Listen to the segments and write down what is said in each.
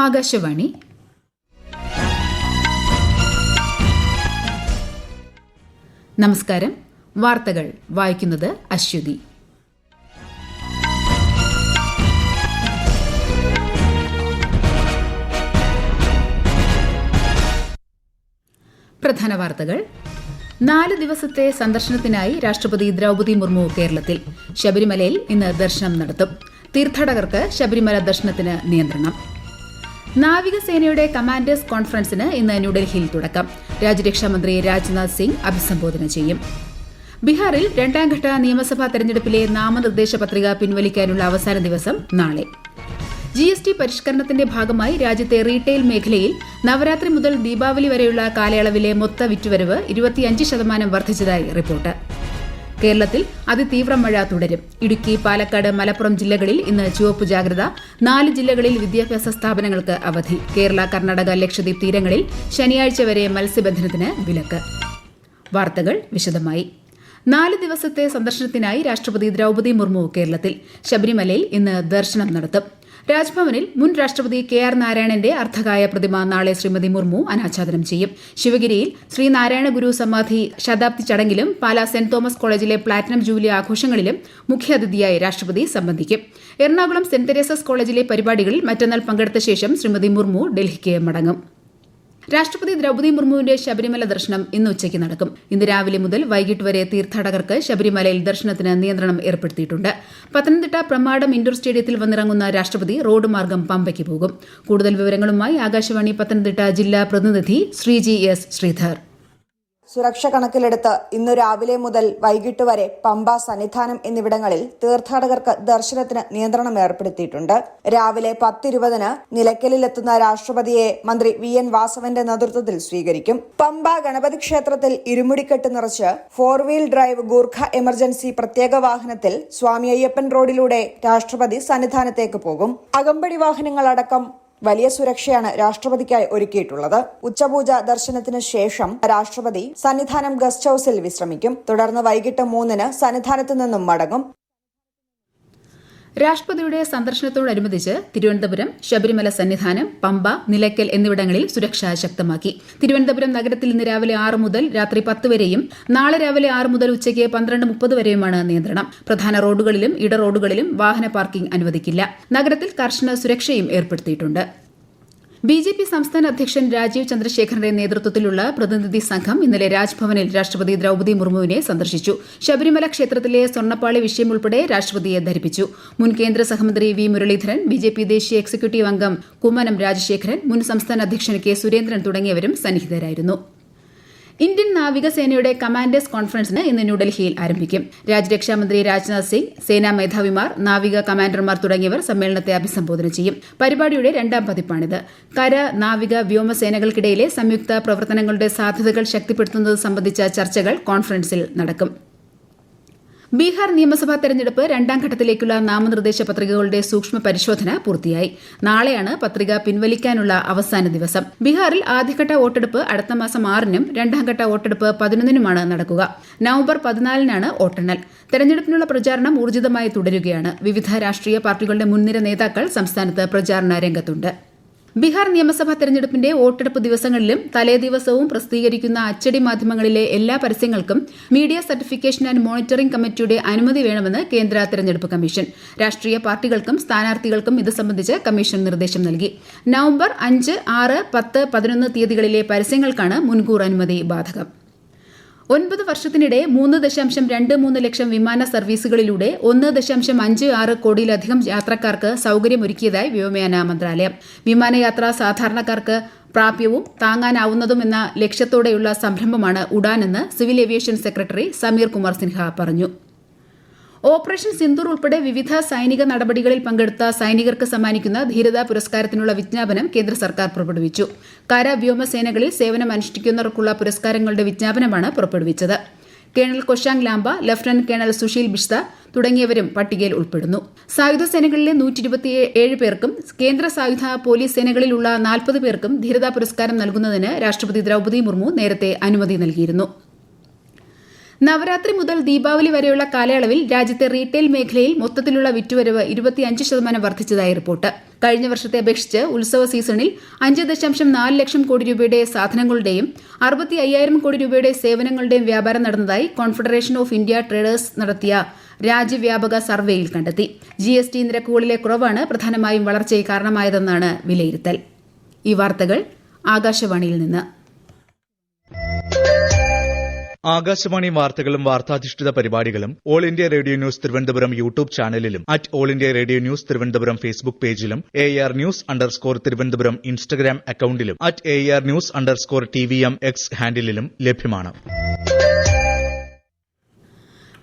ആകാശവാണി. നമസ്കാരം. വാർത്തകൾ വായിക്കുന്നത് അശ്വതി. പ്രധാന വാർത്തകൾ. 4 ദിവസത്തെ സന്ദർശനത്തിനായി രാഷ്ട്രപതി ദ്രൌപദി മുർമു കേരളത്തിൽ. ശബരിമലയിൽ ഇന്ന് ദർശനം നടത്തും. തീർത്ഥാടകർക്ക് ശബരിമല ദർശനത്തിന് നിയന്ത്രണം. നാവികസേനയുടെ കമാൻഡേഴ്സ് കോൺഫറൻസിന് ഇന്ന് ന്യൂഡൽഹിയിൽ തുടക്കം. രാജ്യരക്ഷാമന്ത്രി രാജ്നാഥ് സിംഗ് അഭിസംബോധന ചെയ്യും. ബീഹാറിൽ 2ാം ഘട്ട നിയമസഭാ തെരഞ്ഞെടുപ്പിലെ നാമനിർദ്ദേശ പത്രിക പിൻവലിക്കാനുള്ള അവസാന ദിവസം നാളെ. GST പരിഷ്കരണത്തിന്റെ ഭാഗമായി രാജ്യത്തെ റീട്ടെയിൽ മേഖലയിൽ നവരാത്രി മുതൽ ദീപാവലി വരെയുള്ള കാലയളവിലെ മൊത്ത വിറ്റുവരവ് 25% വർദ്ധിച്ചതായി റിപ്പോർട്ട്. കേരളത്തിൽ അതിതീവ്ര മഴ തുടരും. ഇടുക്കി, പാലക്കാട്, മലപ്പുറം ജില്ലകളിൽ ഇന്ന് ചുവപ്പ് ജാഗ്രത. 4 ജില്ലകളിൽ വിദ്യാഭ്യാസ സ്ഥാപനങ്ങൾക്ക് അവധി. കേരള, കർണാടക, ലക്ഷദ്വീപ് തീരങ്ങളിൽ ശനിയാഴ്ച വരെ മത്സ്യബന്ധനത്തിന് വിലക്ക്. വാർത്തകൾ വിശദമായി. 4 ദിവസത്തെ സന്ദർശനത്തിനായി രാഷ്ട്രപതി ദ്രൌപദി മുർമു കേരളത്തിൽ. ശബരിമലയിൽ ഇന്ന് ദർശനം നടത്തും. രാജ്ഭവനിൽ മുൻ രാഷ്ട്രപതി KR നാരായണന്റെ അർദ്ധകായ പ്രതിമ നാളെ ശ്രീമതി മുർമു അനാച്ഛാദനം ചെയ്യും. ശിവഗിരിയിൽ ശ്രീനാരായണ ഗുരു സമാധി ശതാബ്ദി ചടങ്ങിലും പാലാ സെന്റ് തോമസ് കോളേജിലെ പ്ലാറ്റിനം ജൂബിലി ആഘോഷങ്ങളിലും മുഖ്യാതിഥിയായി രാഷ്ട്രപതി സംബന്ധിക്കും. എറണാകുളം സെന്റ് തെരേസസ് കോളേജിലെ പരിപാടികളിൽ മറ്റന്നാൾ പങ്കെടുത്ത ശേഷം ശ്രീമതി മുർമു ഡൽഹിക്ക് മടങ്ങും. രാഷ്ട്രപതി ദ്രൌപദി മുർമുവിന്റെ ശബരിമല ദർശനം ഇന്ന് ഉച്ചയ്ക്ക് നടക്കും. ഇന്ന് രാവിലെ മുതൽ വൈകിട്ട് വരെ തീർത്ഥാടകർക്ക് ശബരിമലയിൽ ദർശനത്തിന് നിയന്ത്രണം ഏർപ്പെടുത്തിയിട്ടുണ്ട്. പത്തനംതിട്ട പ്രമാടം ഇൻഡോർ സ്റ്റേഡിയത്തിൽ വന്നിറങ്ങുന്ന രാഷ്ട്രപതി റോഡ് മാർഗം പമ്പയ്ക്ക് പോകും. കൂടുതൽ വിവരങ്ങളുമായി ആകാശവാണി പത്തനംതിട്ട ജില്ലാ പ്രതിനിധി ശ്രീജി S. ശ്രീധർ. സുരക്ഷ കണക്കിലെടുത്ത് ഇന്നു രാവിലെ മുതൽ വൈകിട്ട് വരെ പമ്പ, സന്നിധാനം എന്നിവിടങ്ങളിൽ തീർത്ഥാടകർക്ക് ദർശനത്തിന് നിയന്ത്രണം ഏർപ്പെടുത്തിയിട്ടുണ്ട്. രാവിലെ 10:20 നിലയ്ക്കലിലെത്തുന്ന രാഷ്ട്രപതിയെ മന്ത്രി VN വാസവന്റെ നേതൃത്വത്തിൽ സ്വീകരിക്കും. പമ്പ ഗണപതി ക്ഷേത്രത്തിൽ ഇരുമുടിക്കെട്ട് നിറച്ച് 4 വീൽ ഡ്രൈവ് ഗൂർഖ എമർജൻസി പ്രത്യേക വാഹനത്തിൽ സ്വാമി അയ്യപ്പൻ റോഡിലൂടെ രാഷ്ട്രപതി സന്നിധാനത്തേക്ക് പോകും. അകമ്പടി വാഹനങ്ങളടക്കം വലിയ സുരക്ഷയാണ് രാഷ്ട്രപതിക്കായി ഒരുക്കിയിട്ടുള്ളത്. ഉച്ചപൂജ ദർശനത്തിന് ശേഷം രാഷ്ട്രപതി സന്നിധാനം ഗസ്റ്റ് ഹൌസിൽ വിശ്രമിക്കും. തുടർന്ന് വൈകിട്ട് 3 സന്നിധാനത്തു നിന്നും മടങ്ങും. രാഷ്ട്രപതിയുടെ സന്ദർശനത്തോടനുബന്ധിച്ച് തിരുവനന്തപുരം, ശബരിമല സന്നിധാനം, പമ്പ, നിലയ്ക്കൽ എന്നിവിടങ്ങളിൽ സുരക്ഷ ശക്തമാക്കി. തിരുവനന്തപുരം നഗരത്തിൽ ഇന്ന് രാവിലെ 6 മുതൽ രാത്രി 10 വരെയും നാളെ രാവിലെ 6 മുതൽ ഉച്ചയ്ക്ക് 12:30 വരെയുമാണ് നിയന്ത്രണം. പ്രധാന റോഡുകളിലും ഇട റോഡുകളിലും വാഹന പാർക്കിംഗ് അനുവദിക്കില്ല. നഗരത്തിൽ കർശന സുരക്ഷയും ഏർപ്പെടുത്തിയിട്ടുണ്ട്. BJP സംസ്ഥാന അധ്യക്ഷൻ രാജീവ് ചന്ദ്രശേഖറിന്റെ നേതൃത്വത്തിലുള്ള പ്രതിനിധി സംഘം ഇന്നലെ രാജ്ഭവനിൽ രാഷ്ട്രപതി ദ്രൌപദി മുർമുവിനെ സന്ദർശിച്ചു. ശബരിമല ക്ഷേത്രത്തിലെ സ്വർണ്ണപ്പാളി വിഷയം ഉൾപ്പെടെ രാഷ്ട്രപതിയെ ധരിപ്പിച്ചു. മുൻ കേന്ദ്ര സഹമന്ത്രി V. മുരളീധരൻ, BJP ദേശീയ എക്സിക്യൂട്ടീവ് അംഗം കുമ്മനം രാജശേഖരൻ, മുൻ സംസ്ഥാന അധ്യക്ഷൻ K. സുരേന്ദ്രൻ തുടങ്ങിയവരും സന്നിഹിതരായിരുന്നു. ഇന്ത്യൻ നാവികസേനയുടെ കമാൻഡേഴ്സ് കോൺഫറൻസിന് ഇന്ന് ന്യൂഡൽഹിയിൽ ആരംഭിക്കും. രാജ്യരക്ഷാമന്ത്രി രാജ്നാഥ് സിംഗ്, സേനാ മേധാവിമാർ, നാവിക കമാൻഡർമാർ തുടങ്ങിയവർ സമ്മേളനത്തെ അഭിസംബോധന ചെയ്യും. പരിപാടിയുടെ 2ാം പതിപ്പാണിത്. കര, നാവിക, വ്യോമസേനകൾക്കിടയിലെ സംയുക്ത പ്രവർത്തനങ്ങളുടെ സാധ്യതകൾ ശക്തിപ്പെടുത്തുന്നത് സംബന്ധിച്ച ചർച്ചകൾ കോൺഫറൻസിൽ നടക്കും. ബീഹാർ നിയമസഭാ തെരഞ്ഞെടുപ്പ് 2ാം ഘട്ടത്തിലേക്കുള്ള നാമനിർദ്ദേശ പത്രികകളുടെ സൂക്ഷ്മ പരിശോധന പൂർത്തിയായി. നാളെയാണ് പത്രിക പിൻവലിക്കാനുള്ള അവസാന ദിവസം. ബീഹാറിൽ ആദ്യഘട്ട വോട്ടെടുപ്പ് അടുത്ത മാസം 6-നും 2ാം ഘട്ട വോട്ടെടുപ്പ് 11-നുമാണ് നടക്കുക. നവംബർ 14-നാണ് വോട്ടെണ്ണൽ. തെരഞ്ഞെടുപ്പിനുള്ള പ്രചാരണം ഊർജിതമായി തുടരുകയാണ്. വിവിധ രാഷ്ട്രീയ പാർട്ടികളുടെ മുൻനിര നേതാക്കൾ സംസ്ഥാനത്ത് പ്രചാരണ രംഗത്തുണ്ട്. ബീഹാർ നിയമസഭാ തെരഞ്ഞെടുപ്പിന്റെ വോട്ടെടുപ്പ് ദിവസങ്ങളിലും തലേദിവസവും പ്രസിദ്ധീകരിക്കുന്ന അച്ചടി മാധ്യമങ്ങളിലെ എല്ലാ പരസ്യങ്ങൾക്കും മീഡിയ സർട്ടിഫിക്കേഷൻ ആൻഡ് മോണിറ്ററിംഗ് കമ്മിറ്റിയുടെ അനുമതി വേണമെന്ന് കേന്ദ്ര തെരഞ്ഞെടുപ്പ് കമ്മീഷൻ. രാഷ്ട്രീയ പാർട്ടികൾക്കും സ്ഥാനാർത്ഥികൾക്കും ഇത് സംബന്ധിച്ച് കമ്മീഷൻ നിർദ്ദേശം നൽകി. നവംബർ 5, 6, 10, 11 തീയതികളിലെ പരസ്യങ്ങൾക്കാണ് മുൻകൂർ അനുമതി ബാധകം. 9 വർഷത്തിനിടെ 3.23 ലക്ഷം വിമാന സർവീസുകളിലൂടെ 1.56 കോടിയിലധികം യാത്രക്കാർക്ക് സൌകര്യമൊരുക്കിയതായി വ്യോമയാന മന്ത്രാലയം. വിമാനയാത്ര സാധാരണക്കാർക്ക് പ്രാപ്യവും താങ്ങാനാവുന്നതുമെന്ന ലക്ഷ്യത്തോടെയുള്ള സംരംഭമാണ് ഉഡാനെന്ന് civil aviation secretary Samir Kumar Sinha പറഞ്ഞു. ഓപ്പറേഷൻ സിന്ദൂർ ഉൾപ്പെടെ വിവിധ സൈനിക നടപടികളിൽ പങ്കെടുത്ത സൈനികർക്ക് സമ്മാനിക്കുന്ന ധീരതാ പുരസ്കാരത്തിനുള്ള വിജ്ഞാപനം കേന്ദ്ര സർക്കാർ പുറപ്പെടുവിച്ചു. കര, വ്യോമസേനകളിൽ സേവനമനുഷ്ഠിക്കുന്നവർക്കുള്ള പുരസ്കാരങ്ങളുടെ വിജ്ഞാപനമാണ് പുറപ്പെടുവിച്ചത്. Colonel Koshang Lamba, lieutenant colonel Sushil Bisht തുടങ്ങിയവരും പട്ടികയിൽ ഉൾപ്പെടുന്നു. സായുധ സേനകളിലെ 127 പേർക്കും കേന്ദ്ര സായുധ പോലീസ് സേനകളിലുള്ള 40 പേർക്കും ധീരതാ പുരസ്കാരം നൽകുന്നതിന് രാഷ്ട്രപതി ദ്രൌപദി മുർമു നേരത്തെ അനുമതി നൽകിയിരുന്നു. നവരാത്രി മുതൽ ദീപാവലി വരെയുള്ള കാലയളവിൽ രാജ്യത്തെ റീറ്റെയിൽ മേഖലയിൽ മൊത്തത്തിലുള്ള വിറ്റുവരവ് 25% വർദ്ധിച്ചതായി റിപ്പോർട്ട്. കഴിഞ്ഞ വർഷത്തെ അപേക്ഷിച്ച് ഉത്സവ സീസണിൽ 5.4 ലക്ഷം കോടി രൂപയുടെ സാധനങ്ങളുടെയും 65,000 കോടി രൂപയുടെ സേവനങ്ങളുടെയും വ്യാപാരം നടന്നതായി കോൺഫെഡറേഷൻ ഓഫ് ഇന്ത്യ ട്രേഡേഴ്സ് നടത്തിയ രാജ്യവ്യാപക സർവേയിൽ കണ്ടെത്തി. GST നിരക്കുകളിലെ കുറവാണ് പ്രധാനമായും വളർച്ചയ്ക്ക് കാരണമായതെന്നാണ് വിലയിരുത്തൽ. ഈ വാർത്തകൾ ആകാശവാണിയിൽ നിന്ന്. ആകാശവാണി വാർത്തകളും വാർത്താധിഷ്ഠിത പരിപാടികളും all India radio news Thiruvananthapuram YouTube ചാനലിലും all India radio news Thiruvananthapuram Facebook പേജിലും AR News_ തിരുവനന്തപുരം ഇൻസ്റ്റഗ്രാം അക്കൌണ്ടിലും AR News_TVM X ഹാൻഡിലും ലഭ്യമാണ്.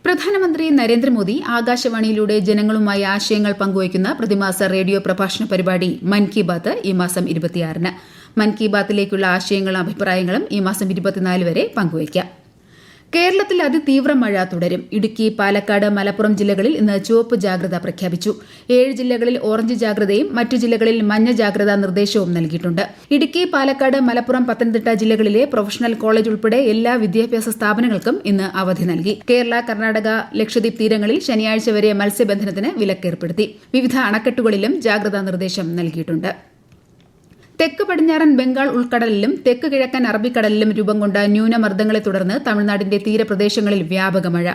പ്രധാനമന്ത്രി നരേന്ദ്രമോദി ആകാശവാണിയിലൂടെ ജനങ്ങളുമായി ആശയങ്ങൾ പങ്കുവയ്ക്കുന്ന പ്രതിമാസ റേഡിയോ പ്രഭാഷണ പരിപാടി മൻ കി ബാത്ത് ഈ മാസം 26-ന്. മൻ കി ബാത്തിലേക്കുള്ള ആശയങ്ങളും അഭിപ്രായങ്ങളും ഈ മാസം 24 വരെ പങ്കുവയ്ക്കാം. കേരളത്തിൽ അതിതീവ്ര മഴ തുടരും. ഇടുക്കി, പാലക്കാട്, മലപ്പുറം ജില്ലകളിൽ ഇന്ന് ചുവപ്പ് ജാഗ്രത പ്രഖ്യാപിച്ചു. 7 ജില്ലകളിൽ ഓറഞ്ച് ജാഗ്രതയും മറ്റു ജില്ലകളിൽ മഞ്ഞ ജാഗ്രതാ നിർദ്ദേശവും നൽകിയിട്ടുണ്ട്. ഇടുക്കി, പാലക്കാട്, മലപ്പുറം, പത്തനംതിട്ട ജില്ലകളിലെ പ്രൊഫഷണൽ കോളേജ് ഉൾപ്പെടെ എല്ലാ വിദ്യാഭ്യാസ സ്ഥാപനങ്ങൾക്കും ഇന്ന് അവധി നൽകി. കേരള, കർണാടക, ലക്ഷദ്വീപ് തീരങ്ങളിൽ ശനിയാഴ്ച വരെ മത്സ്യബന്ധനത്തിന് വിലക്കേർപ്പെടുത്തി. വിവിധ അണക്കെട്ടുകളിലും ജാഗ്രതാ നിർദ്ദേശം നൽകിയിട്ടുണ്ട്. തെക്ക് പടിഞ്ഞാറൻ ബംഗാൾ ഉൾക്കടലിലും തെക്ക് കിഴക്കൻ അറബിക്കടലിലും രൂപം കൊണ്ട ന്യൂനമർദ്ദങ്ങളെ തുടർന്ന് തമിഴ്നാടിന്റെ തീരപ്രദേശങ്ങളിൽ വ്യാപക മഴ.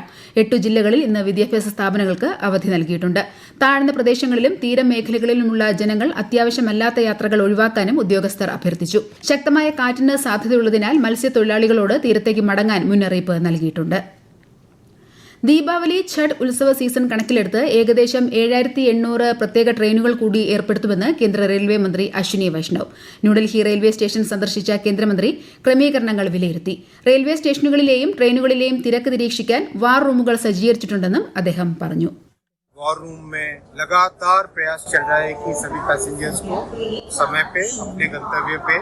8 ജില്ലകളിൽ ഇന്ന് വിദ്യാഭ്യാസ സ്ഥാപനങ്ങൾക്ക് അവധി നൽകിയിട്ടുണ്ട്. താഴ്ന്ന പ്രദേശങ്ങളിലും തീരമേഖലകളിലുമുള്ള ജനങ്ങൾ അത്യാവശ്യമല്ലാത്ത യാത്രകൾ ഒഴിവാക്കാനും ഉദ്യോഗസ്ഥർ അഭ്യർത്ഥിച്ചു. ശക്തമായ കാറ്റിന് സാധ്യതയുള്ളതിനാൽ മത്സ്യത്തൊഴിലാളികളോട് തീരത്തേക്ക് മടങ്ങാൻ മുന്നറിയിപ്പ് നൽകിയിട്ടുണ്ട്. ദീപാവലി, ഛഠ് ഉത്സവ സീസൺ കണക്കിലെടുത്ത് ഏകദേശം 7,800 പ്രത്യേക ട്രെയിനുകൾ കൂടി ഏർപ്പെടുത്തുമെന്ന് കേന്ദ്ര റെയിൽവേ മന്ത്രി അശ്വിനി വൈഷ്ണവ്. ന്യൂഡൽഹി റെയിൽവേ സ്റ്റേഷൻ സന്ദർശിച്ച കേന്ദ്രമന്ത്രി ക്രമീകരണങ്ങൾ വിലയിരുത്തി. റെയിൽവേ സ്റ്റേഷനുകളിലെയും ട്രെയിനുകളിലെയും തിരക്ക് നിരീക്ഷിക്കാൻ വാർ റൂമുകൾ സജ്ജീകരിച്ചിട്ടുണ്ടെന്നും അദ്ദേഹം പറഞ്ഞു. वॉर रूम में लगातार प्रयास चल रहा है कि सभी पैसेंजर्स को समय पे अपने गंतव्य पे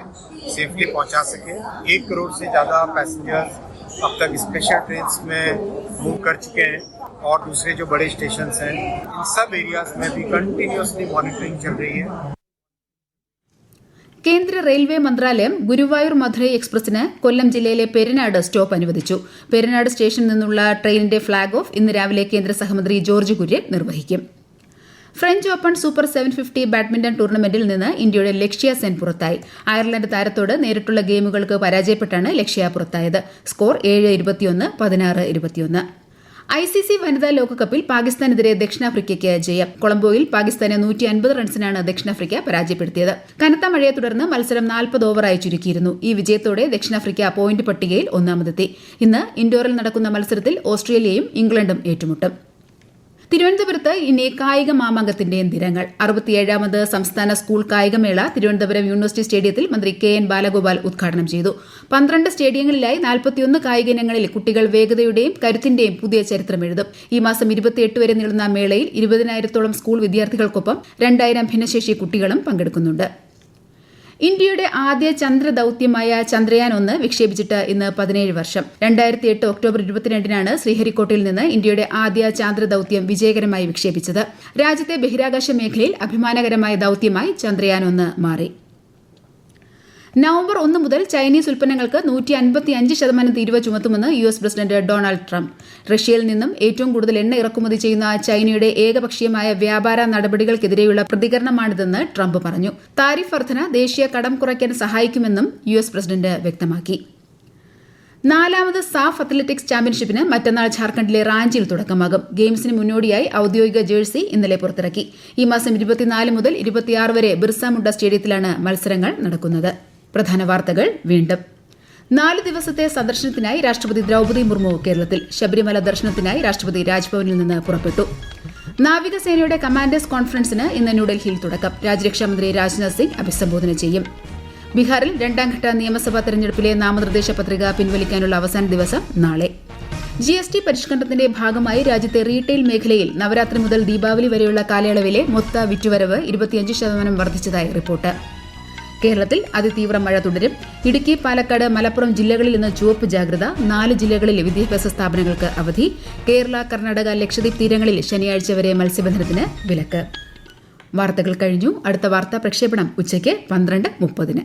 सेफली पहुंचा सके. 1 करोड़ से ज्यादा पैसेंजर्स अब तक स्पेशल ट्रेन में मूव कर चुके हैं और दूसरे जो बड़े स्टेशन हैं इन सब एरियाज में भी कंटिन्यूअसली मॉनिटरिंग चल रही है. കേന്ദ്ര റെയിൽവേ മന്ത്രാലയം ഗുരുവായൂർ മധുരൈ എക്സ്പ്രസിന് കൊല്ലം ജില്ലയിലെ പെരിനാട് സ്റ്റോപ്പ് അനുവദിച്ചു. പെരിനാട് സ്റ്റേഷനിൽ നിന്നുള്ള ട്രെയിനിന്റെ ഫ്ളാഗ് ഓഫ് ഇന്ന് രാവിലെ കേന്ദ്ര സഹമന്ത്രി ജോർജ് കുര്യൻ നിർവഹിക്കും. ഫ്രഞ്ച് ഓപ്പൺ സൂപ്പർ 750 ബാഡ്മിന്റൺ ടൂർണമെന്റിൽ നിന്ന് ഇന്ത്യയുടെ ലക്ഷ്യ സെൻ പുറത്തായി. അയർലൻഡ് താരത്തോട് നേരിട്ടുള്ള ഗെയിമുകൾക്ക് പരാജയപ്പെട്ടാണ് ലക്ഷ്യ പുറത്തായത്. സ്കോർ 7-21, 16-21. ICC വനിതാ ലോകകപ്പിൽ പാകിസ്ഥാനെതിരെ ദക്ഷിണാഫ്രിക്കയ്ക്ക് ജയം. കൊളംബോയിൽ പാകിസ്ഥാനെ 150 റൺസിനാണ് ദക്ഷിണാഫ്രിക്ക പരാജയപ്പെടുത്തിയത്. കനത്ത മഴയെ തുടർന്ന് മത്സരം 40 ഓവറായി ചുരുക്കിയിരുന്നു. ഈ വിജയത്തോടെ ദക്ഷിണാഫ്രിക്ക പോയിന്റ് പട്ടികയിൽ ഒന്നാമതെത്തി. ഇന്ന് ഇൻഡോറിൽ നടക്കുന്ന മത്സരത്തിൽ ഓസ്ട്രേലിയയും ഇംഗ്ലണ്ടും ഏറ്റുമുട്ടും. തിരുവനന്തപുരത്ത് ഇനി കായിക മാമാങ്കത്തിന്റെ ദിനങ്ങൾ. 67ാമത് സംസ്ഥാന സ്കൂൾ കായികമേള തിരുവനന്തപുരം യൂണിവേഴ്സിറ്റി സ്റ്റേഡിയത്തിൽ മന്ത്രി KN ബാലഗോപാൽ ഉദ്ഘാടനം ചെയ്തു. 12 സ്റ്റേഡിയങ്ങളിലായി 41 കായിക ഇനങ്ങളിൽ കുട്ടികൾ വേഗതയുടെയും കരുത്തിന്റെയും പുതിയ ചരിത്രം എഴുതും. ഈ മാസം 28 വരെ നീളുന്ന മേളയിൽ 20,000-ഓളം സ്കൂൾ വിദ്യാർത്ഥികൾക്കൊപ്പം 2,000 ഭിന്നശേഷി കുട്ടികളും പങ്കെടുക്കുന്നുണ്ട്. ഇന്ത്യയുടെ ആദ്യ ചന്ദ്രദൌത്യമായ ചന്ദ്രയാൻ 1 വിക്ഷേപിച്ചിട്ട് ഇന്ന് 17 വർഷം. 2008 ഒക്ടോബർ 22-നാണ് ശ്രീഹരിക്കോട്ടയിൽ നിന്ന് ഇന്ത്യയുടെ ആദ്യ ചാന്ദ്രദൌത്യം വിജയകരമായി വിക്ഷേപിച്ചത്. രാജ്യത്തെ ബഹിരാകാശ മേഖലയിൽ അഭിമാനകരമായ ദൌത്യമായി ചന്ദ്രയാൻ 1 മാറി. നവംബർ 1 മുതൽ ചൈനീസ് ഉൽപ്പന്നങ്ങൾക്ക് 155% തീരുവ ചുമത്തുമെന്ന് US പ്രസിഡന്റ് ഡൊണാൾഡ് ട്രംപ്. റഷ്യയിൽ നിന്നും ഏറ്റവും കൂടുതൽ എണ്ണ ഇറക്കുമതി ചെയ്യുന്ന ചൈനയുടെ ഏകപക്ഷീയമായ വ്യാപാര നടപടികൾക്കെതിരെയുള്ള പ്രതികരണമാണിതെന്ന് ട്രംപ് പറഞ്ഞു. താരിഫ് വർധന ദേശീയ കടം കുറയ്ക്കാൻ സഹായിക്കുമെന്നും US പ്രസിഡന്റ് വ്യക്തമാക്കി. 4ാമത് സാഫ് അത്ലറ്റിക്സ് ചാമ്പ്യൻഷിപ്പിന് മറ്റന്നാൾ ഝാർഖണ്ഡിലെ റാഞ്ചിയിൽ തുടക്കമാകും. ഗെയിംസിന് മുന്നോടിയായി ഔദ്യോഗിക ജേഴ്സി ഇന്നലെ പുറത്തിറക്കി. ഈ മാസം 24 മുതൽ 26 വരെ ബിർസ മുണ്ട സ്റ്റേഡിയത്തിലാണ് മത്സരങ്ങൾ നടക്കുന്നത്. പ്രധാന വാർത്തകൾ വീണ്ടും. 4 ദിവസത്തെ സന്ദർശനത്തിനായി രാഷ്ട്രപതി ദ്രൌപദി മുർമു കേരളത്തിൽ. ശബരിമല ദർശനത്തിനായി രാഷ്ട്രപതി രാജ്ഭവനിൽ നിന്ന് പുറപ്പെട്ടു. നാവികസേനയുടെ കമാൻഡേഴ്സ് കോൺഫറൻസിന് ഇന്ന് ന്യൂഡൽഹിയിൽ തുടക്കം. രാജ്യരക്ഷാമന്ത്രി രാജ്നാഥ് സിംഗ് അഭിസംബോധന ചെയ്യും. ബീഹാറിൽ 2ാം ഘട്ട നിയമസഭാ തെരഞ്ഞെടുപ്പിലെ നാമനിർദ്ദേശ പത്രിക പിൻവലിക്കാനുള്ള അവസാന ദിവസം നാളെ. GST പരിഷ്കരണത്തിന്റെ ഭാഗമായി രാജ്യത്തെ റീറ്റെയിൽ മേഖലയിൽ നവരാത്രി മുതൽ ദീപാവലി വരെയുള്ള കാലയളവിലെ മൊത്ത വിറ്റുവരവ് 25% വർദ്ധിച്ചതായി റിപ്പോർട്ട്. കേരളത്തിൽ അതിതീവ്ര മഴ തുടരും. ഇടുക്കി, പാലക്കാട്, മലപ്പുറം ജില്ലകളിൽ ഇന്ന് ചുവപ്പ് ജാഗ്രത. 4 ജില്ലകളിൽ വിദ്യാഭ്യാസ സ്ഥാപനങ്ങൾക്ക് അവധി. കേരള, കർണാടക, ലക്ഷദ്വീപ് തീരങ്ങളിൽ ശനിയാഴ്ച വരെ മത്സ്യബന്ധനത്തിന് വിലക്ക്. വാർത്തകൾ കഴിഞ്ഞു. അടുത്ത വാർത്താ പ്രക്ഷേപണം ഉച്ചയ്ക്ക് 12:30.